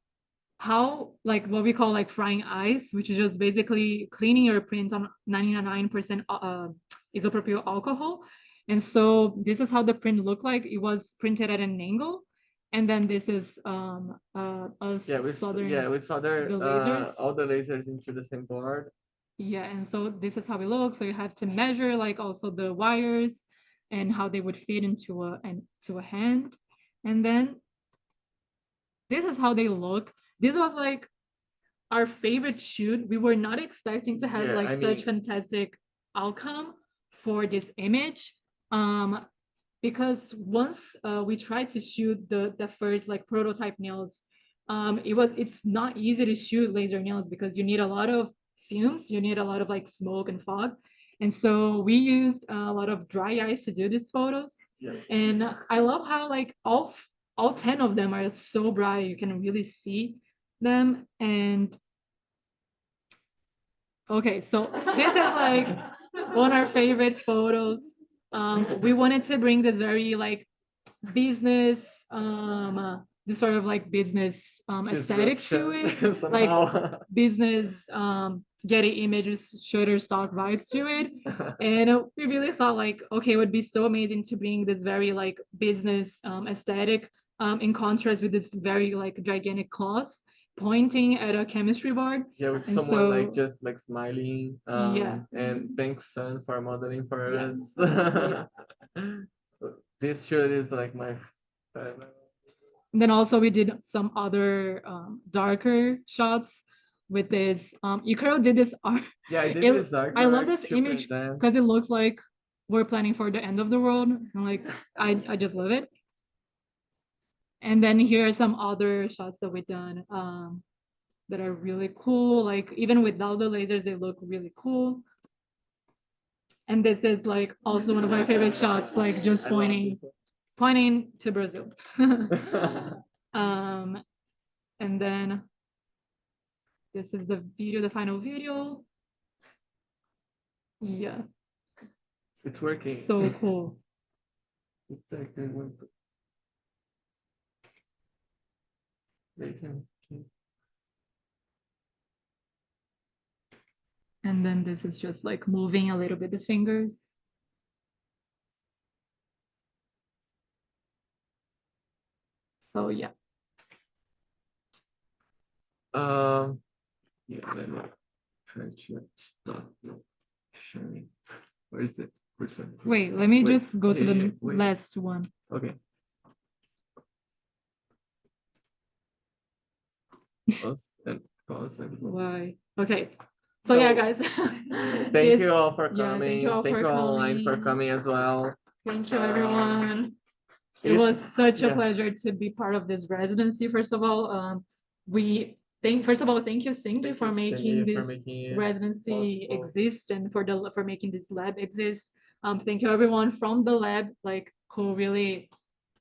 like what we call like frying ice, which is just basically cleaning your print on 99% isopropyl alcohol. And so this is how the print looked like. It was printed at an angle. And then this is us soldering we solder the lasers. all the lasers into the same board. Yeah, and so this is how it looks. So you have to measure like also the wires and how they would fit into a hand. And then this is how they look. This was like our favorite shoot. We were not expecting to have such fantastic outcome for this image. Because once we tried to shoot the first like prototype nails, it's not easy to shoot laser nails because you need a lot of fumes, you need a lot of like smoke and fog. And so we used a lot of dry ice to do these photos. Yeah. And I love how like all 10 of them are so bright, you can really see them. And okay, so this is like one of our favorite photos. We wanted to bring this very like business, this sort of like business aesthetic to it, Disruption like somehow. business Getty Images Shutterstock vibes to it. And we really thought like, okay, it would be so amazing to bring this very like business aesthetic in contrast with this very like gigantic claws pointing at a chemistry board. Yeah, with And someone like so- just like smiling. Yeah. And thanks, Sun, for modeling for Yeah. us. This shoot is like my favorite. Then also we did some other darker shots with this. Ikaro did this art. Yeah, I did It- this art I love work this to image present. because it looks like we're planning for the end of the world. And like I just love it. And then here are some other shots that we've done that are really cool. Like even without the lasers, they look really cool. And this is like also one of my favorite shots, like just I love pointing this to Brazil. one. And then this is the video, the final video. Yeah, It's working. so cool. It's like a one. They can- And then this is just like moving a little bit the fingers. So yeah. Yeah, let me try to stop sharing. Where is it? Which one? Wait, let me Wait, just go to yeah, the yeah, wait. last one. Okay. Pause and Why? Okay. So yeah, So, guys. Thank This- you all for yeah, coming. thank you all for online for coming. coming as well. Thank you, everyone. It It's- was such a yeah. pleasure to be part of this residency. First of all, first of all, thank you, Cindy, Thank for you, making Cindy, for this making it residency possible. exist and for making this lab exist. Thank you, everyone from the lab, like who really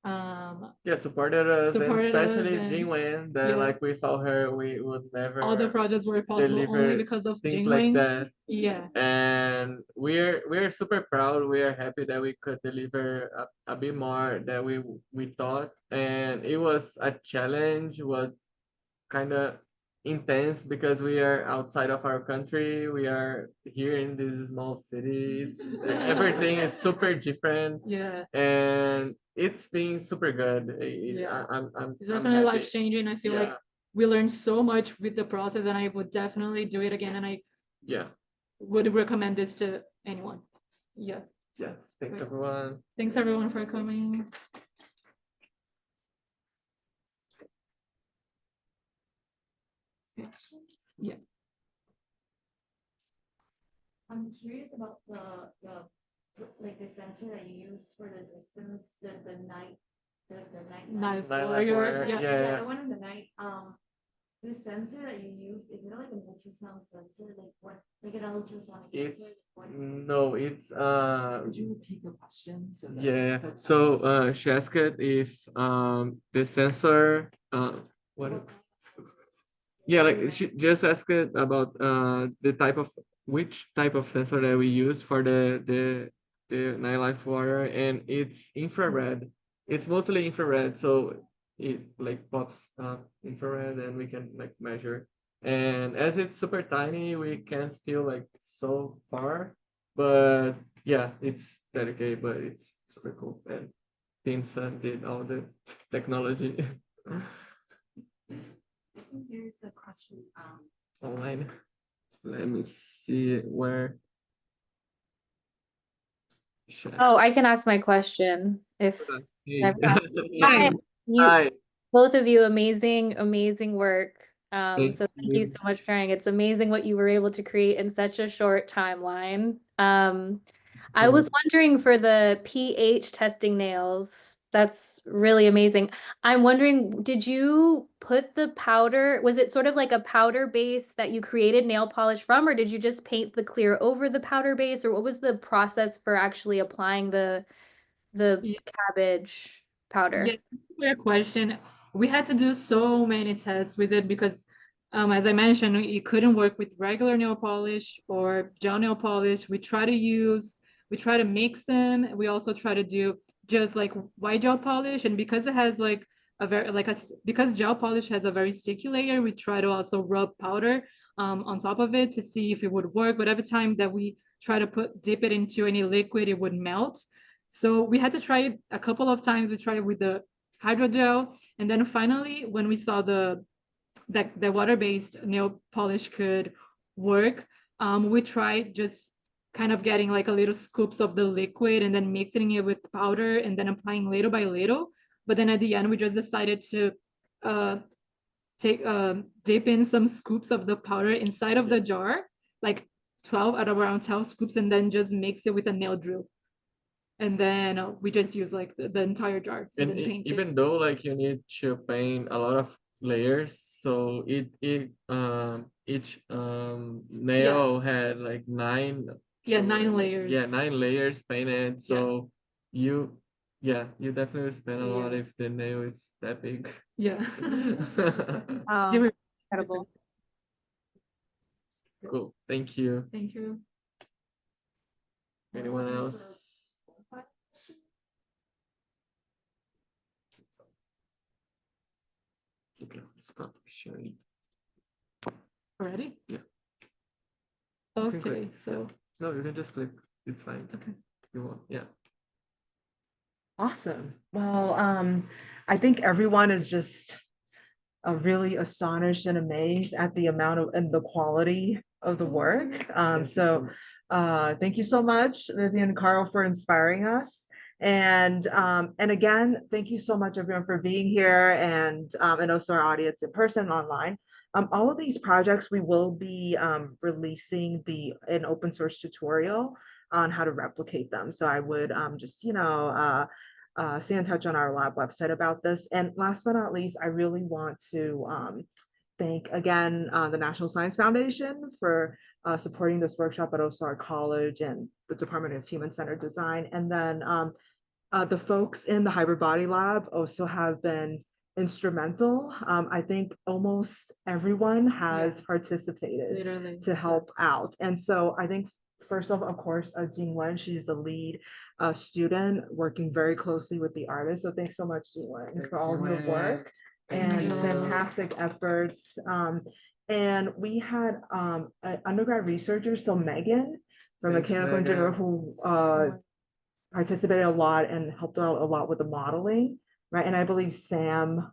Yeah, supported us, Supported and especially us and- Jinwen, that yeah. like without her we would never all the projects were possible only deliver because of things like Jingwing. that. Yeah. And we're super proud. We are happy that we could deliver a bit more than we thought, and it was a challenge. Was kind of intense because we are outside of our country. We are here in these small cities. Everything is super different, Yeah. and it's been super good. Yeah. I'm It's I'm definitely happy. life changing. I feel like Yeah. we learned so much with the process, and I would definitely do it again. And I Yeah. would recommend this to anyone. Yeah. Yeah. Thanks, Wait. everyone. Thanks everyone for coming. Yeah. I'm curious about the sensor that you used for the distance, the night, the night. Knife Night life warrior. warrior. Yeah. Yeah. The one in the night. The sensor that you used, is it like an ultrasound sensor? Like what? Like an ultrasonic It's sensor? What is it? no, it's Could you repeat the question? So that- yeah. So she asked if the sensor what yeah, like she just asked about the type of which type of sensor that we use for the nightlife water, and it's infrared. It's mostly infrared, so it like pops infrared and we can like measure. And as it's super tiny, we can't feel like so far, but yeah, it's dedicated, but it's super cool. And Team Sun did all the technology. I think there's a question. Online. Let me see where. Oh, I can ask my question if Hey. I've got- Hi. you, Hi. both of you, amazing work. Thank So thank you you. so much for sharing. It's amazing what you were able to create in such a short timeline. I was wondering for the pH testing nails, that's really amazing. I'm wondering, did you put the powder, was it sort of like a powder base that you created nail polish from, or did you just paint the clear over the powder base, or what was the process for actually applying the Yeah. cabbage powder? Yeah, clear question. We had to do so many tests with it because, as I mentioned, it couldn't work with regular nail polish or gel nail polish. We try to mix them. We also try to do just like white gel polish, and because it has like a very because gel polish has a very sticky layer, we try to also rub powder on top of it to see if it would work. But every time that we try to dip it into any liquid, it would melt. So we had to try it a couple of times. We tried it with the hydrogel, and then finally, when we saw that the water-based nail polish could work, we tried just kind of getting like a little scoops of the liquid and then mixing it with powder and then applying little by little. But then at the end, we just decided to uh, dip in some scoops of the powder inside of the jar, like 12 out of around 12 scoops, and then just mix it with a nail drill. And then we just use like the entire jar and then paint it. Even though like you need to paint a lot of layers, so each nail had like 9. Yeah, so, 9 layers. Yeah, 9 layers painted. So you definitely spend a lot Yeah. if the nail is that big. Yeah. Oh, They were- incredible. Cool. Thank you. Thank you. Anyone else? Okay, stop sharing. Already? Yeah. You can Okay, click. so No, you can just click. It's fine. Okay. You want? Yeah. Awesome. Well, I think everyone is just really astonished and amazed at the amount of and the quality of the work. Thank you so much. Thank you so much, Viviane and Carl, for inspiring us. And again, thank you so much, everyone, for being here and also our audience in person and online. All of these projects, we will be releasing an open source tutorial on how to replicate them. So I would just, stay in touch on our lab website about this. And last but not least, I really want to thank again the National Science Foundation for supporting this workshop, but also our college and the Department of Human-Centered Design. And then the folks in the Hybrid Body Lab also have been instrumental. I think almost everyone has participated literally. to help out. And so I think first off, of course, Jing Wen, she's the lead student working very closely with the artist. So thanks so much, Jing Wen, for all of your work and fantastic efforts. And we had an undergrad researcher, so Megan from Thanks, mechanical Megan. engineer, who participated a lot and helped out a lot with the modeling. Right. And I believe Sam,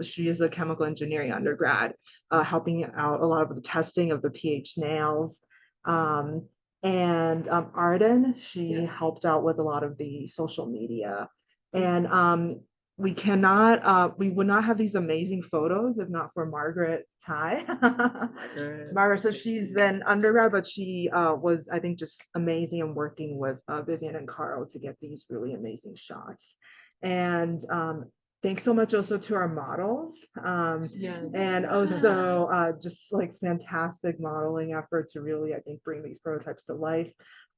she is a chemical engineering undergrad, helping out a lot of the testing of the pH nails. And Arden, she helped out with a lot of the social media. And we would not have these amazing photos if not for Margaret Tai. Margaret, so she's an undergrad, but she was, I think, just amazing and working with Viviane and Carl to get these really amazing shots. And thanks so much also to our models. And also just like fantastic modeling effort to really, I think, bring these prototypes to life.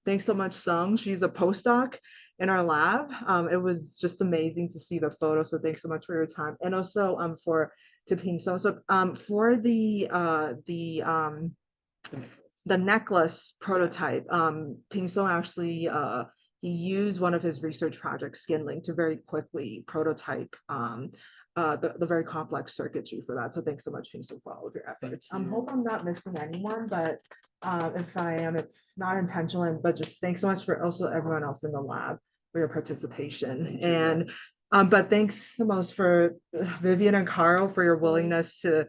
Thanks so much, Sung. She's a postdoc in our lab. It was just amazing to see the photo. So thanks so much for your time. And also to Ping Sung. So for the necklace prototype, Ping Sung actually he used one of his research projects, Skinlink, to very quickly prototype the very complex circuitry for that. So thanks so much, Ping Sung, for all of your efforts. I hope I'm not missing anyone, but if I am, it's not intentional. But just thanks so much for also everyone else in the lab for your participation. And but thanks the most for Viviane and Carl for your willingness to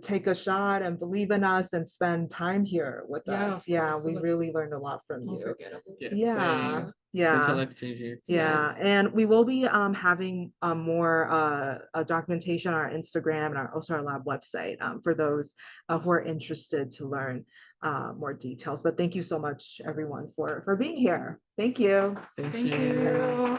take a shot and believe in us and spend time here with us. Yeah, we really learned a lot from you. Yeah, Such a life-changing. yeah. And we will be having more documentation on our Instagram and also our lab website for those who are interested to learn more details. But thank you so much, everyone, for being here. Thank you. Thank Thank you. you.